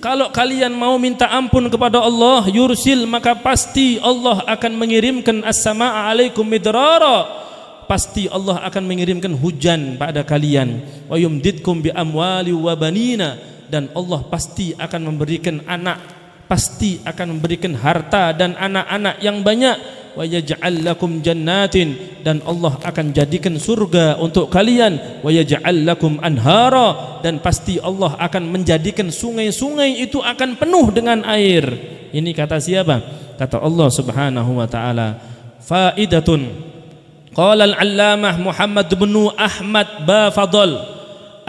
kalau kalian mau minta ampun kepada Allah, yursil, maka pasti Allah akan mengirimkan as-samaa alaikum midrara, pasti Allah akan mengirimkan hujan pada kalian, wa yumdidkum bi amwali wa banina, dan Allah pasti akan memberikan anak, pasti akan memberikan harta dan anak-anak yang banyak, wa yaj'al lakum jannatin, dan Allah akan jadikan surga untuk kalian, wa yaj'al lakum anhara, dan pasti Allah akan menjadikan sungai-sungai itu akan penuh dengan air. Ini kata siapa? Kata Allah Subhanahu wa taala. Faidatun, qala al-allamah Muhammad bin Ahmad Bafadl,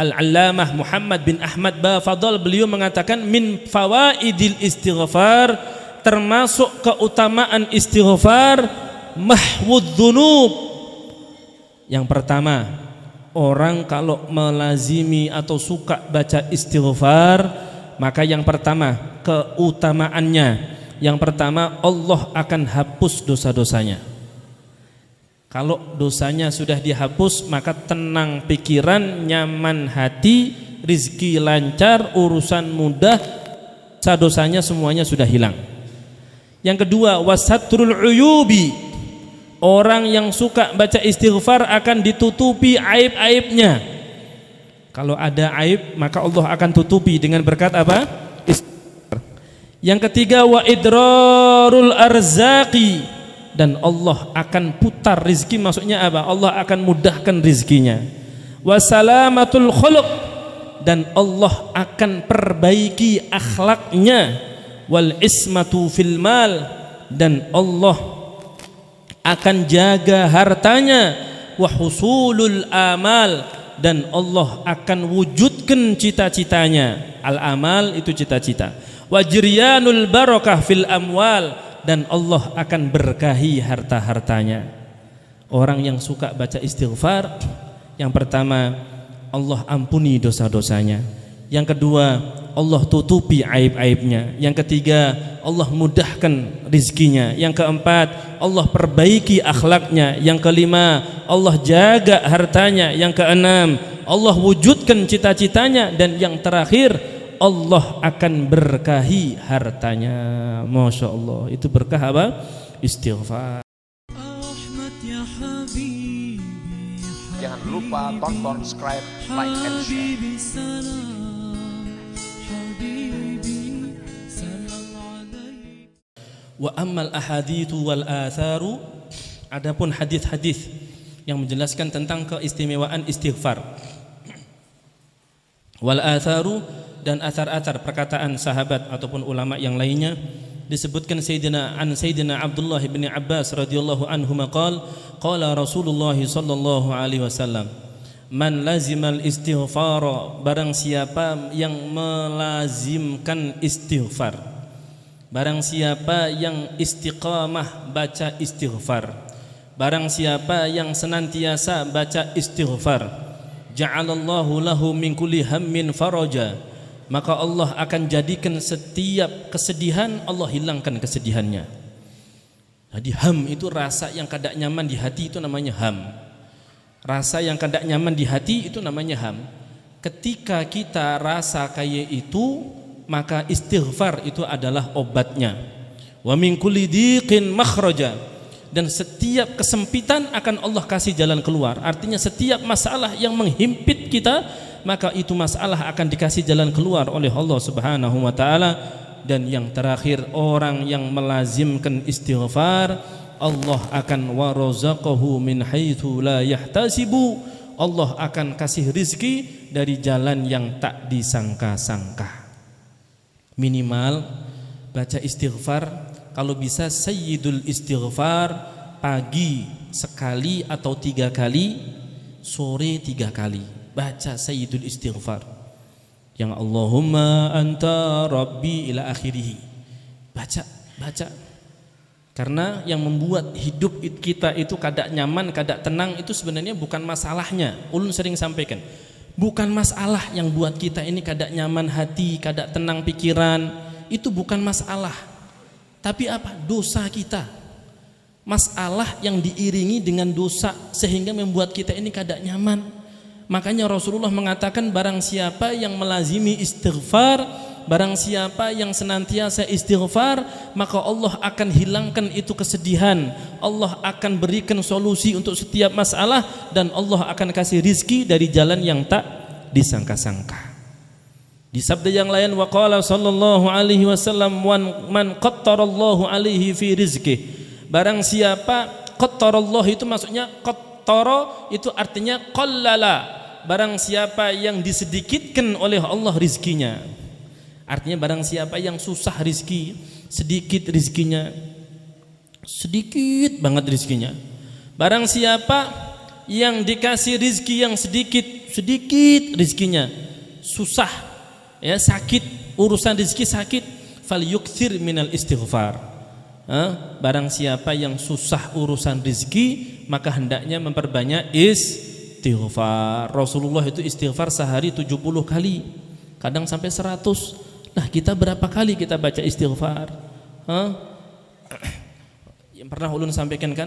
al-allamah Muhammad bin Ahmad Bafadl, beliau mengatakan min fawaidil istighfar, termasuk keutamaan istighfar, mahwud dzunub. Yang pertama, orang kalau melazimi atau suka baca istighfar, maka yang pertama keutamaannya, yang pertama Allah akan hapus dosa-dosanya. Kalau dosanya sudah dihapus, maka tenang pikiran, nyaman hati, rizki lancar, urusan mudah, dosanya semuanya sudah hilang. Yang kedua, wasatrul uyubi, orang yang suka baca istighfar akan ditutupi aib-aibnya. Kalau ada aib, maka Allah akan tutupi dengan berkat apa? Istighfar. Yang ketiga, wa idrarul arzaqi, dan Allah akan putar rizki, maksudnya apa? Allah akan mudahkan rizkinya. Wasalamatul khuluq, dan Allah akan perbaiki akhlaknya. Wal ismatu fil mal, dan Allah akan jaga hartanya. Wa husulul amal, dan Allah akan wujudkan cita-citanya. Al amal itu cita-cita. Wa jiryanul barakah fil amwal, dan Allah akan berkahi harta-hartanya. Orang yang suka baca istighfar, yang pertama Allah ampuni dosa-dosanya, yang kedua Allah tutupi aib-aibnya, yang ketiga Allah mudahkan rizkinya, yang keempat Allah perbaiki akhlaknya, yang kelima Allah jaga hartanya, yang keenam Allah wujudkan cita-citanya, dan yang terakhir Allah akan berkahi hartanya. Masya Allah, itu berkah apa? Istighfar. Jangan lupa tonton, subscribe, like, and share. Wa ammal ahaditsu wal atharu, adapun hadis-hadis yang menjelaskan tentang keistimewaan istighfar, wal atharu, dan athar-athar perkataan sahabat ataupun ulama yang lainnya, disebutkan Sayyidina Abdullah bin Abbas radhiyallahu anhu maqal qala Rasulullah sallallahu alaihi wasallam, man lazimal istighfara, barang siapa yang melazimkan istighfar, barang siapa yang istiqamah baca istighfar, barang siapa yang senantiasa baca istighfar, ja'alallahu lahu min kulli hammin faraja, maka Allah akan jadikan setiap kesedihan, Allah hilangkan kesedihannya. Jadi ham itu rasa yang kada nyaman di hati, itu namanya ham. Rasa yang kada nyaman di hati itu namanya ham. Ketika kita rasa kayak itu, maka istighfar itu adalah obatnya. Wa min kulli diqin makhraja, dan setiap kesempitan akan Allah kasih jalan keluar. Artinya setiap masalah yang menghimpit kita, maka itu masalah akan dikasih jalan keluar oleh Allah Subhanahu wa taala. Dan yang terakhir, orang yang melazimkan istighfar, Allah akan warazaqahu min haitsu la yahtasibu, Allah akan kasih rizki dari jalan yang tak disangka-sangka. Minimal baca istighfar, kalau bisa sayyidul istighfar, pagi sekali atau 3 kali, sore 3 kali. Baca sayyidul istighfar, yang Allahumma anta rabbi ila akhirih. Baca. Karena yang membuat hidup kita itu kada nyaman, kada tenang, itu sebenarnya bukan masalahnya. Ulun sering sampaikan, bukan masalah yang buat kita ini kada nyaman hati, kada tenang pikiran, itu bukan masalah. Tapi apa? Dosa kita. Masalah yang diiringi dengan dosa sehingga membuat kita ini kada nyaman. Makanya Rasulullah mengatakan, barang siapa yang melazimi istighfar, barang siapa yang senantiasa istighfar, maka Allah akan hilangkan itu kesedihan, Allah akan berikan solusi untuk setiap masalah, dan Allah akan kasih rizki dari jalan yang tak disangka-sangka. Di sabda yang lain, wa qala sallallahu alaihi wasallam, man qattarallahu alaihi fi rizqih, barang siapa, qattarallahu itu maksudnya, qattara itu artinya qallala, barang siapa yang disedikitkan oleh Allah rizkinya. Artinya barang siapa yang susah rizki, sedikit rizkinya, sedikit banget rizkinya. Barang siapa yang dikasih rizki yang sedikit, sedikit rizkinya, susah, ya, sakit, urusan rizki sakit, falyukthir minal istighfar. Barang siapa yang susah urusan rizki, maka hendaknya memperbanyak istighfar. Rasulullah itu istighfar sehari 70 kali, kadang sampai 100. Nah, kita berapa kali kita baca istighfar? Yang pernah ulun sampaikan kan,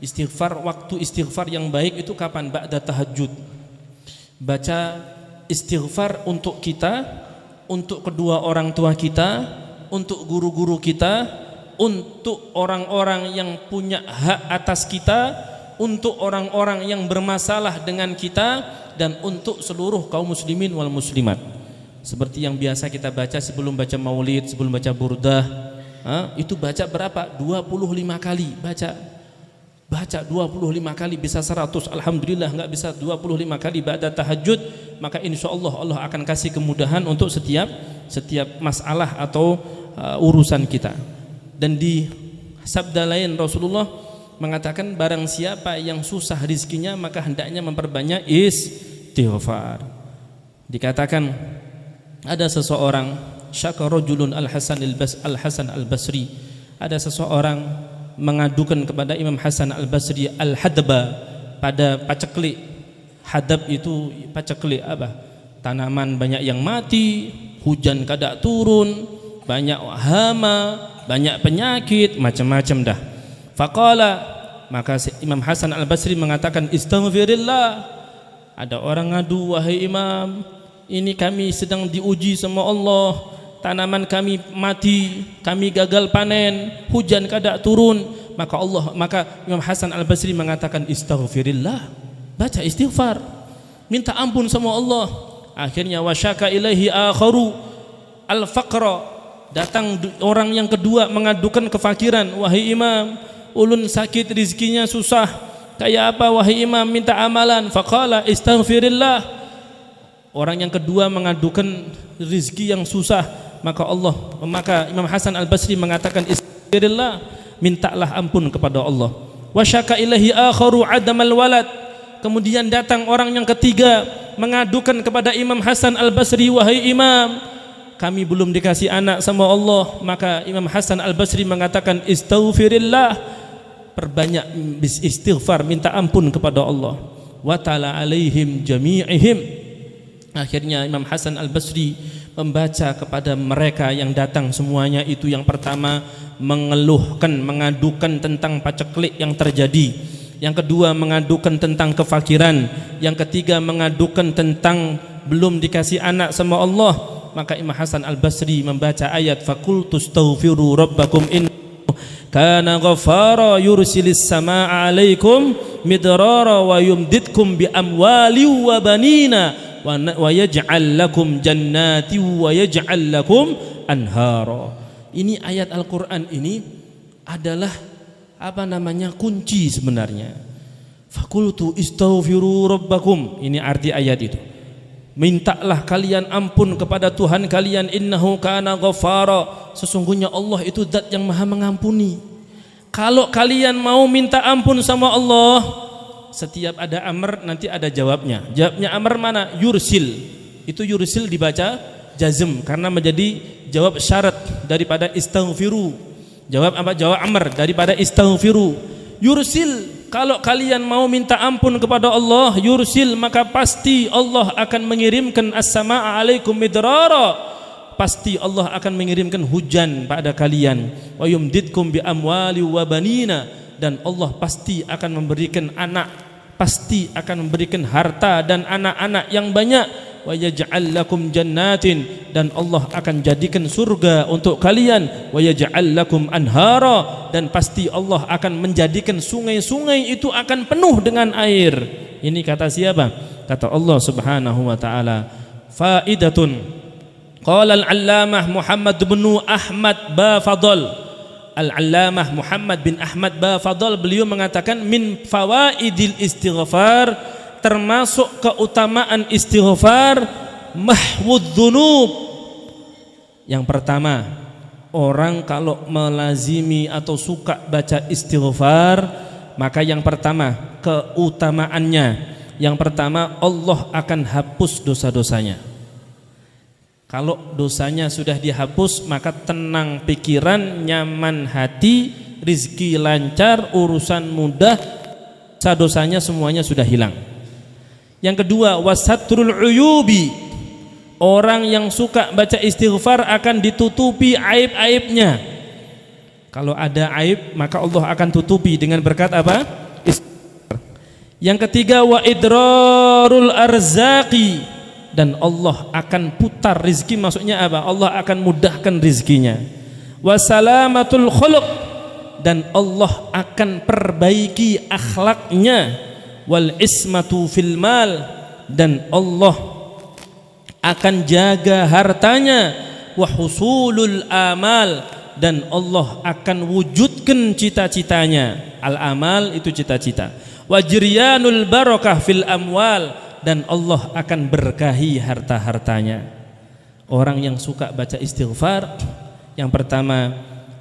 istighfar, waktu istighfar yang baik itu kapan? Ba'da tahajud. Baca istighfar untuk kita, untuk kedua orang tua kita, untuk guru-guru kita, untuk orang-orang yang punya hak atas kita, untuk orang-orang yang bermasalah dengan kita, dan untuk seluruh kaum muslimin wal muslimat. Seperti yang biasa kita baca sebelum baca maulid, sebelum baca burdah, itu baca berapa? 25 kali baca 25 kali, bisa 100, alhamdulillah. Enggak bisa 25 kali ba'da tahajud, maka insyaallah Allah akan kasih kemudahan untuk setiap masalah atau urusan kita. Dan di sabda lain Rasulullah mengatakan, barang siapa yang susah rizkinya, maka hendaknya memperbanyak istighfar. Dikatakan ada seseorang, syaka rajulun al-Hasan al-Basri, ada seseorang mengadukan kepada Imam Hasan al-Basri al-hadba, pada paceklik. Hadab itu paceklik apa? Tanaman banyak yang mati, hujan kada turun, banyak hama, banyak penyakit, macam-macam dah. Faqala, maka Imam Hasan al-Basri mengatakan, istaghfirillah. Ada orang ngadu, wahai Imam, ini kami sedang diuji sama Allah, tanaman kami mati, kami gagal panen, hujan kada turun. Maka Imam Hasan al-Basri mengatakan, istaghfirillah, baca istighfar, minta ampun sama Allah. Akhirnya wasyaka ilaihi akharu al-faqra, datang orang yang kedua mengadukan kefakiran, wahai Imam, ulun sakit, rizkinya susah, kayak apa wahai Imam, minta amalan. Faqala istaghfirillah. Orang yang kedua mengadukan rizki yang susah, maka Imam Hasan al-Basri mengatakan, istighfirillah, mintalah ampun kepada Allah. Wasyaka ilahi akharu adamal walad. Kemudian datang orang yang ketiga mengadukan kepada Imam Hasan al-Basri, wahai Imam, kami belum dikasih anak sama Allah. Maka Imam Hasan al-Basri mengatakan, istaghfirillah, perbanyak istighfar, minta ampun kepada Allah. Wa ta'ala alaihim jami'ihim. Akhirnya Imam Hasan al-Basri membaca kepada mereka yang datang semuanya itu, yang pertama mengeluhkan, mengadukan tentang paceklik yang terjadi, yang kedua mengadukan tentang kefakiran, yang ketiga mengadukan tentang belum dikasih anak sama Allah. Maka Imam Hasan al-Basri membaca ayat, faqultu astaghfiru rabbakum innahu kana ghaffara yursilis samaa'a 'alaikum midrara wa yumdidkum bi amwali wa banina wa yaj'al lakum jannati wa yaj'al lakum anhara. Ini ayat Al-Qur'an ini adalah kunci sebenarnya. Faqultu istaghfiru rabbakum, ini arti ayat itu. Mintalah kalian ampun kepada Tuhan kalian, innahu kana ghaffara, sesungguhnya Allah itu zat yang maha mengampuni. Kalau kalian mau minta ampun sama Allah, setiap ada amr nanti ada jawabnya. Jawabnya amr mana? Yursil. Itu yursil dibaca jazm karena menjadi jawab syarat daripada istaghfiru. Jawab apa? Jawab amr daripada istaghfiru. Yursil, kalau kalian mau minta ampun kepada Allah, yursil, maka pasti Allah akan mengirimkan as-samaa'a 'alaikum midrara. Pasti Allah akan mengirimkan hujan pada kalian. Wa yumdidkum bi amwali wa banina, dan Allah pasti akan memberikan anak, pasti akan memberikan harta dan anak-anak yang banyak. wa yaj'al lakum jannatin, dan Allah akan jadikan surga untuk kalian, wa yaj'al lakum anhara, dan pasti Allah akan menjadikan sungai-sungai itu akan penuh dengan air. Ini kata siapa? Kata Allah Subhanahu wa taala. Faidatun, qala al-allamah Muhammad bin Ahmad Bafadl, Al-Allamah Muhammad bin Ahmad Bafadl, beliau mengatakan min fawaidil istighfar, termasuk keutamaan istighfar, mahwudz dzunub. Yang pertama, orang kalau melazimi atau suka baca istighfar, maka yang pertama keutamaannya, yang pertama Allah akan hapus dosa-dosanya. Kalau dosanya sudah dihapus, maka tenang pikiran, nyaman hati, rizki lancar, urusan mudah, dosanya semuanya sudah hilang. Yang kedua, wasatrul uyubi, orang yang suka baca istighfar akan ditutupi aib-aibnya. Kalau ada aib, maka Allah akan tutupi dengan berkat apa? Istighfar. Yang ketiga, wa idrarul arzaqi, dan Allah akan putar rizki, maksudnya apa? Allah akan mudahkan rizkinya. Wasalamatul khuluq, dan Allah akan perbaiki akhlaknya. Wal ismatu fil mal, dan Allah akan jaga hartanya. Wa husulul amal, dan Allah akan wujudkan cita-citanya. Al amal itu cita-cita. Wa jiryanul barakah fil amwal, dan Allah akan berkahi harta-hartanya. Orang yang suka baca istighfar, yang pertama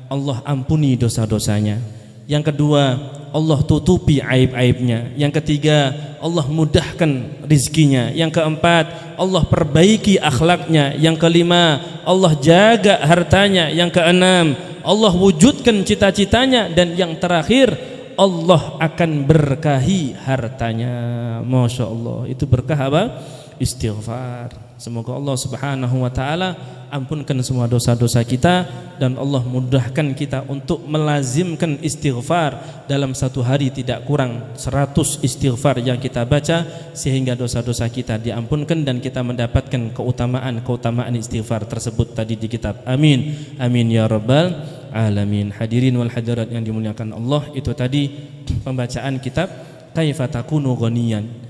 Allah ampuni dosa-dosanya, yang kedua Allah tutupi aib-aibnya, yang ketiga Allah mudahkan rizkinya, yang keempat Allah perbaiki akhlaknya, yang kelima Allah jaga hartanya, yang keenam Allah wujudkan cita-citanya, dan yang terakhir Allah akan berkahi hartanya. Masya Allah, itu berkah apa? Istighfar. Semoga Allah Subhanahu wa ta'ala ampunkan semua dosa-dosa kita, dan Allah mudahkan kita untuk melazimkan istighfar. Dalam satu hari tidak kurang 100 istighfar yang kita baca, sehingga dosa-dosa kita diampunkan dan kita mendapatkan keutamaan istighfar tersebut tadi di kitab. Amin, amin ya rabbal alamin. Hadirin wal hadirat yang dimuliakan Allah, itu tadi pembacaan kitab Kaifa Takunu Ghaniyan.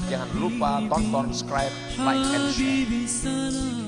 Jangan lupa tonton, subscribe, like, and share.